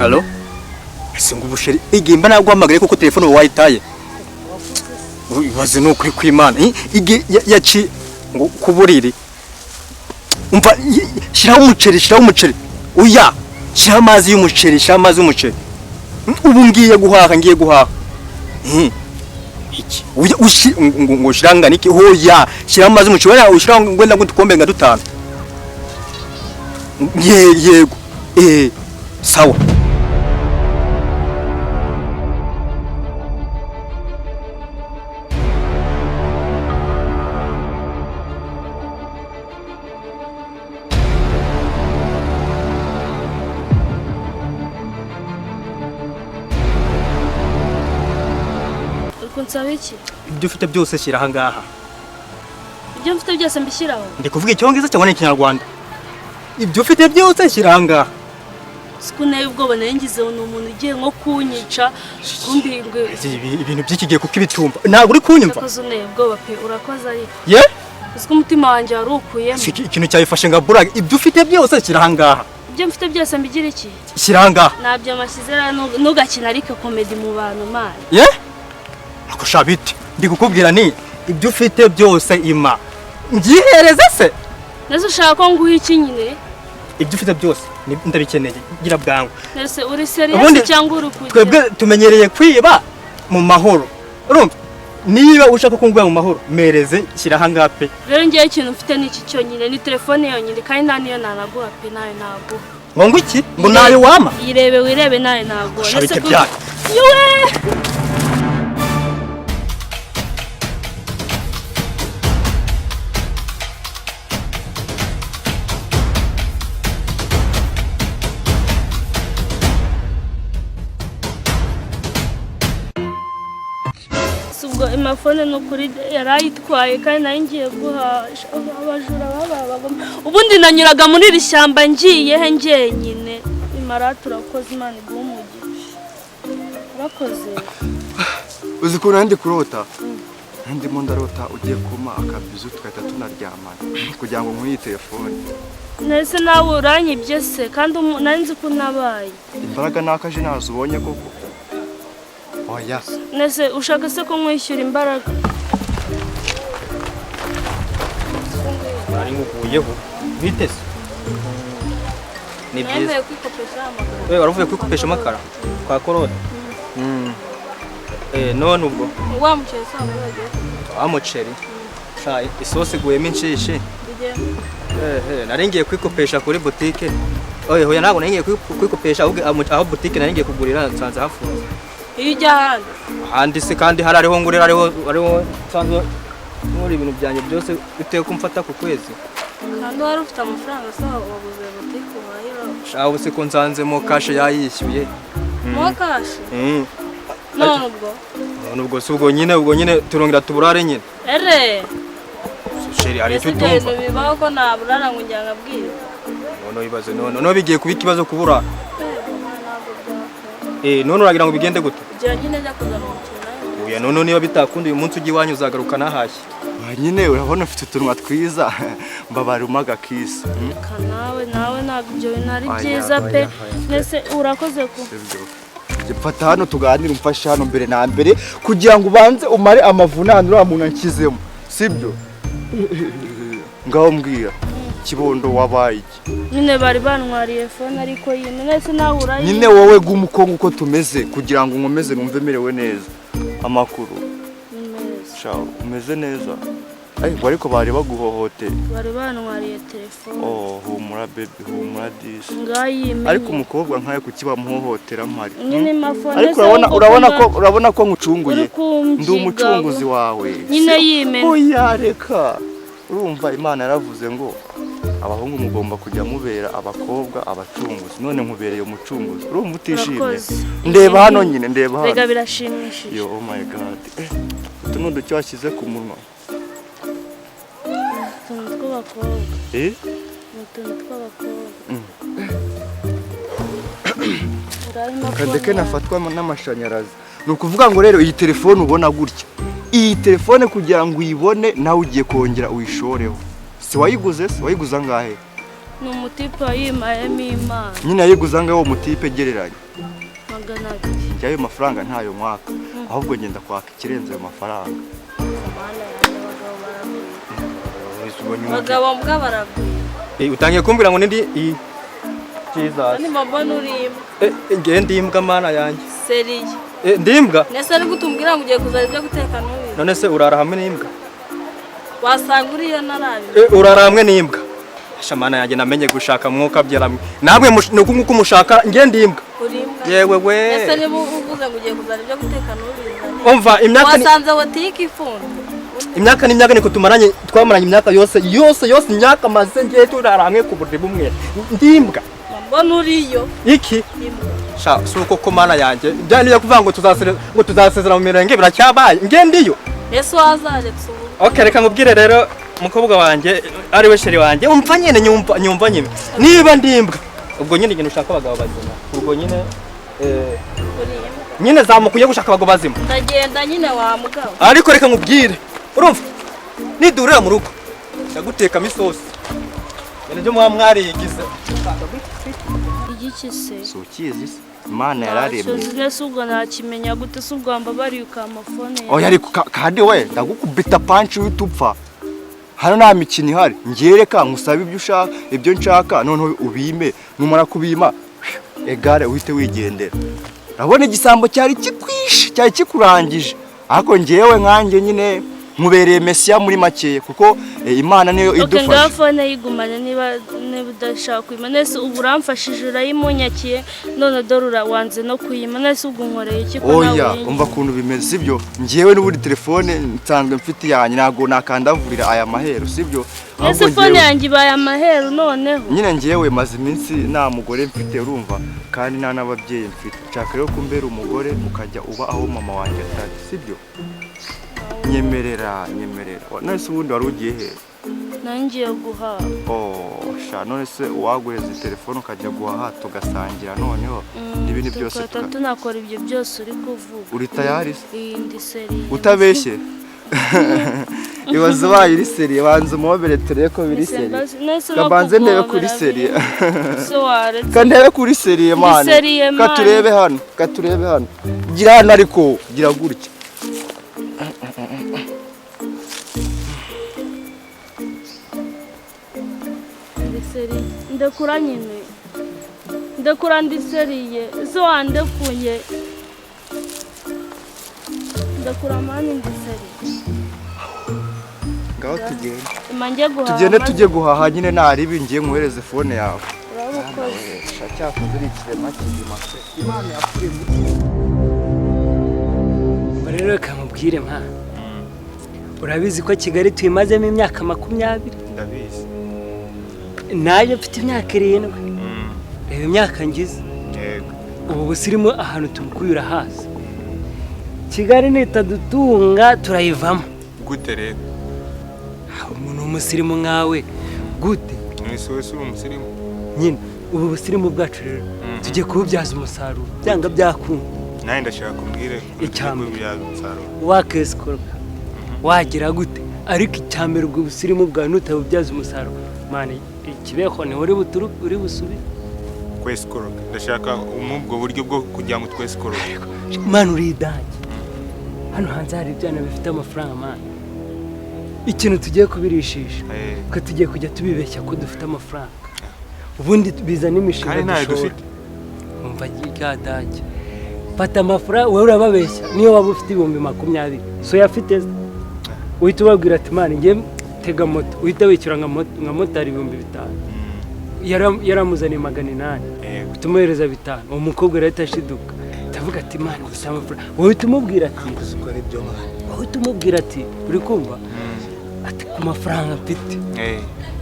Allo? Ese ngo ubusheri igimba naguhamagare kuko telefone wayitaye. Ubaze no kuri kwimana. Ige yaci ngo kuburiri. Umva shiraho umuceri. Oya, shiraho amazi y'umuceri. Ubu ngiye guhaha. Iki? Ngo shiranga niki? Hoya, shiraho amazi y'umuceri. Wala ushiraho ngwenda ngutukombe nga dutanu. Yego. Sawa. Kunsaba iki? Ibyo ufite byose shyira aha ngaha. Ibyo mfite byose mbishyiraho. Ndi kuvuga icyongereza cyangwa n'ikinyarwanda. Ibyo ufite byose shyira aha ngaha. Sikuneye ubwoba naringize umuntu ugiye nko kunyica kumbi ngo ibintu by'ikigiye kuko ibitumba. Ntabwo uri kunyumva. Urakoze uneye ubwoba pe urakoze ari. Ye? Uziko umutima wanjye warukuyemo. Ikintu cyabifashe nga buraga. Ibyo ufite byose shyira aha ngaha. Ibyo mfite byose mbigira iki? Shyira aha ngaha. Nabyo amashyizera ntugakina ariko comedy mu bantu man. Ye? Akusha biti. Ndi kukubwira ni ibyo ufite byose ima. Ngihereze se? Nese ushaka ko nguha iki nyine? Ibyo ufite byose ndabikeneye gira bwangu. Nese uri serious cyangwa uri kujya? Twebwe tumenyereye kwiba mu mahoro. Urumva? Niba ushaka ko ngwa mu mahoro mereze shyira hanga pe. Rero ngiye ikintu mfite n'iki cyo nyine ni telefone yonyine kandi nta niyo nanaguha pe nayo naguha. Ngo iki? Ngo nayo wama? Yirebe wirebe nayo naguha. Nese byaka. Yewe! Subwo imafone no kuri yarayitwaye kandi nayo ngiye guhasha abajura babagoma. Ubundi nanyuraga muri iri shyamba ngiye he ngenyine. Imara turakoze Imana igumugisha. Urakoze. Uzi ko nandi kurota. Ndimo ndarota ugiye kuma akabizu tukahita tunaryamana kugira ngo nkuyi telefone. Nese nawe uranyibye se kandi nari nzi ko nabaye. Imbaraga nakaje nazo ubonye koko. Oya. Nese ushaka se ko nkwishyura imbaraga? Ari ngukuyeho. Bitese. Ni byiza. Ngiye kwikopesha amakara. Wewe waravuye kwikopesha amakara kwa korona. None ubwo. Wa muceri samuraje. Amuceri. Shaye isosi guyemo inshishi. Nari ngiye kwikopesha kuri boutique. Hoya ntabwo nari ngiye kwikopesha aho boutique nari ngiye kugurira nsanze hafunze. Iyo ujya handi? Handi se kandi hari ariho ngurira ariho nsanze muri ibintu byanjye byose biteye ko mfata ku kwezi. Kandi wari ufite amafaranga sawa wabuze boutique wahira. Shaho se ko nsanze mo cash yayishyuye. Mo cash? None ubwo ubwo nyine turongera tuburare nyine. Ere. Sheri ari cyo tumva. Ese bibaho ko naburara ngo njya ngabwira. None bibaze none bigiye kuba ikibazo kubura. None uragira ngo bigende gute? Gira nyine njya kuzana umukino. Oya none niba bitakundi uyu munsi ugi wanyu uzagaruka nahashye. Nyine urabona ufite utunwa twiza mbabarumaga kisa. Nawe nabyo nari byiza pe. Nese urakoze ku. Mfata hano tuganira umfasha hano mbere na mbere kugira ngo ubanze umare amavunane ura muntu nkizemo. Sibyo? Ngaho mbwira. Kibondo wabaye iki? Nyine bari banwariye phone ariko yine nese nawe urayi. Nyine wowe gumukongo uko tumeze kugira ngo nkomeze numve merewe neza. Amakuru. Ciao, umeze neza. Ariko bari baguhohoteye. Bari banwariye telefone. Humura baby, humura disi. Ngayime. Ariko umukobwa nkaye kukiba muhohotera mpari. Nyine mafone. Ariko urabona ko ngucunguye. Ndi umucunguzi wawe. Nyine yime. Oya reka. Urumva Imana yaravuze ngo abahungu mugomba kujya mubera abakobwa abacunguzi. None nkubereye umucunguzi. Urumva utishimye. Ndeba hano nyine ndeba hano. Rega birashimishije. Yo oh my god. Tuno ducyo washyize ku munwa. Kandeke nafatwa n'amashanyarazi. Nukuvuga ngo rero iyi telefone ubona gutya. Iyi telefone kugira ngo uyibone nawe ugiye kongera uyishoreho. Si wayiguze angahe? ni umutipe wayimayemo imana. Nyine yayiguza ngaho umutipe gereranye. 200. Jyayo mafaranga ntayo mwaka. Ahubwo ngenda kwaka ikirenze ayo mafaranga. Bagabo mbwa baragwiye. Utangiye kumbwira ngo ndi Jesus. Ni mabona urimba. Nge ndimbwa mana yanjye. Seriye. Ndimbwa? Nese ari gutumbwira ngo ugiye kuzana ibyo guteka n'ubi. None se urara hamwe n'imbwa? Wasanga uriyo narabi. Urara hamwe n'imbwa. Shamana yanjye namenye gushaka mwuka byeramwe. Namwe nuko nkuko mushaka nge ndimbwa. Urimba. Yewe we. Nese niba uvuze ngo ugiye kuzana ibyo guteka n'ubi. Umva imyaka wasanze botiki ifunze. Imyaka n'imyaka niko twamaranye imyaka yose imyaka maze ngiye turara hamwe ku buriri bumwe. Ndimbwa. Mbona uriyo. Iki? Sha suko ko mana yanjye. Byaniye kuvuga ngo tuzasezera mu mirenge biracyabaye. Nge ndiyo. Yesu wazaretse ubu. Okay, reka ngubwire rero mukobwa wanjye ari we sheri wanjye. Umva nyine nyumva nyine. Niba ndimbwa. Ubwo nyine ngene ushaka abagabo bazima. Ubwo nyine nyine zamukuye gushaka abagabo bazima. Ndagenda nyine wa mugabo. Ariko reka ngubwire. Urumva? Nidurira mu rugo. Ndaguteka misosi. Bene byo mwarigize. Igiki se? So kizi Imana yararemye. Nese ubwo nakimenya gute se ugamba bari ukamafone. Oya ariko kandi we ndagukubita punch witupfa. Hano nta mikino ihari. Ngiyereka ngusaba ibyo ushaka, ibyo nshaka none ubime. Numara kubima egare uhite wigendera. Urabona igisambo cyari kikwishe, cyari kikurangije. Ariko ngewe nkanjye nyine mubereye Mesiya muri make kuko Imana niyo idufasha. Okay, ngafone yigumanye niba udashaka kuyima. Nese ubu uramfashije urayimunyakiye none dorura wanze no kuyima. Nese ubwo nkoreye iki ko nawe. Oya, umva kuntu bimeze sibyo. Ngewe n'uburi telefone nsanzwe mfite yanyu nago nakandavurira aya mahero sibyo. Nese phone yanjye baya mahero noneho. Nyine ngewe maze iminsi nta mugore mfite urumva kandi nta n'ababyeyi mfite. Nshaka rero kumbera umugore ukajya uba aho mama wanjye atari sibyo. Nyemerera. None se ubundi wari ugiye he? Nangiye guhaha. Sha none se wagureza telefone ukajya guhaha tugasangira noneho n'ibindi byose tunakora ibyo byose uri kuvuga. Uri tayari? Indi seri. Utabeshye? Ibaze bayiri seri banze umobere tureko biri seri. Kabanze ndebe kuri seri. So ware. Kandebe kuri seri man. Katurebe hano. Gira hano ariko gira gutya. Ndekura nyine. Ndekura ndi seriye. Zo andekuye. Ndekura mani ndi seriye. Ngaho tugende. Manje guhaha. Tugende tujye guhaha nyine nari bingiye nkohereze phone yawe. Urabukoze. Shacyakoze uri kirema kizima. Imana yapfuye. Rero kamubwire mpa. Urabizi ko Kigali twimazemo imyaka 20. Ndabizi. Naje mfite imyaka 7. Reba imyaka ngize. Yego. Ubu busirimo ahantu tumukuyura hasi. Kigali nitadutunga turayivamo. Gute rero? Umuntu umusirimu nkawe gute? Mwese wese uri umusirimu. Nyine ubu busirimu bwacu rero tujye kububyaza umusaruro. Byanga byakunda. Naye ndashaka kumbwire icyambo kubyaza umusaruro. Wakeskorwa. Wagira gute? Ariko icyambere ubwo busirimu bwa nutabubyaza umusaruro. Mani ikibeho ni uri busubi. Kweskorwa. Ndashaka umubwo buryo bwo kujya mu tweskorwa. Mani uridanje. Hano hanze hari ibyana bifite amafaranga mani. Ikintu tugiye kubirishisha. Ko tugiye kujya tubibeshya ko dufite amafaranga. Ubundi bizana imishinga dushora. Umva gikadanje. Fata amafaranga wowe urababeshya niyo waba ufite 20,000. So yafite uhita ubabwira ati mani ngiye tega moto. Uhita wishyura nka motari 5,000. Yaramuzaniye 800. Utumuhereza 5. Uwo mukobwa rero ashiduka. Tavuga ati mani gusa amafaranga. Wowe tumubwira ati Kuzukora ibyo mani. wowe tumubwira ati uri kumva? Ati ku mafaranga mfite.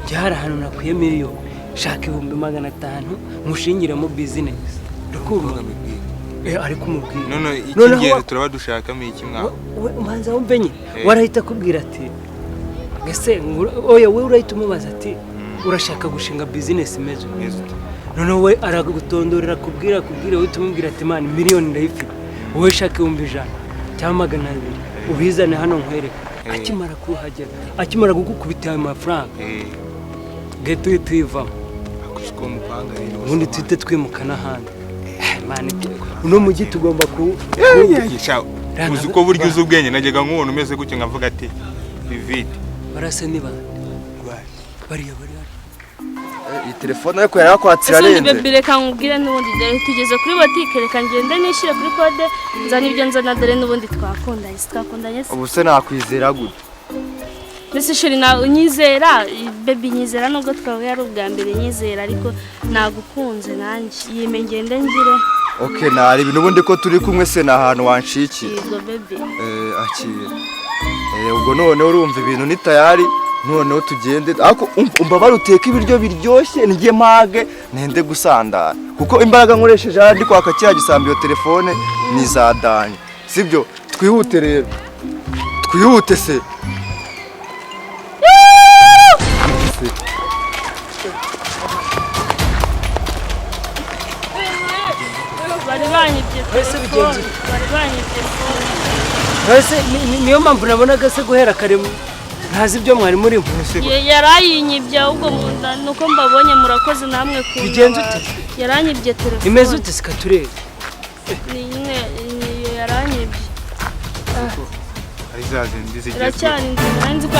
Cyara hano nakuye miliyoni. Shaka 500,000 mushingiremo business. Uri kumva? Ariko umubwira. None ikingere turaba dushakamo iki mwaho? Umanza wumve nyine. Warahita kubwira ati gese oya we urahita umubaza ati urashaka gushinga business imeze neza. None we aragutondorera kubwira we tumubwira ati man miliyoni ndayifite. Wowe shaka 100,000 cyangwa 200 ubizane hano nkwereka. Akimara kuhagera akimara gukubita ayo mafaranga. Geto tuyivamo. siko mupanga rero ubundi tuhite twimuka n'ahandi mani uno mujyi tugomba uzi ko burya uzi ubwenge najyaga nk'umuntu umeze gutyo nkavuga ati vivide barase ni bande bariya iyi telefone ariko yarakwatira ese arenze bebe reka nkubwire n'ubundi dore tugeze kuri botike reka ngende nishyire kuri kode nzana ibyo nzana dore n'ubundi twakundanye se ubu se nakwizera gute mbese shiri unyizera bebe nyizera nubwo twawe ari ubwa mbere nyizera ariko nagukunze nanjye yime ngende ngire okay nari ibintu ubundi ko turi kumwe se na ahantu wanshikiye yego bebe akira ubwo none urumva ibintu ni tayari noneho tugende ariko umva baruteka ibiryo biryoshye nige mage nende gusandara kuko imbaraga nkoresheje ndi kwaka cya gisambi iyo telefone ni zadanye sibyo twihute rero twihute se bari banyibye telefone ese niyo mpamvu nabonaga se guhera kare ntazi ibyo mwari muri yarayinyibye ahubwo nuko mbabonye murakoze namwe ku bigenze ute yaranyibye telefone imeze ute sikaturebe nyine yaranyibye ari za zindi zigezweho iracyari nzira nzi ko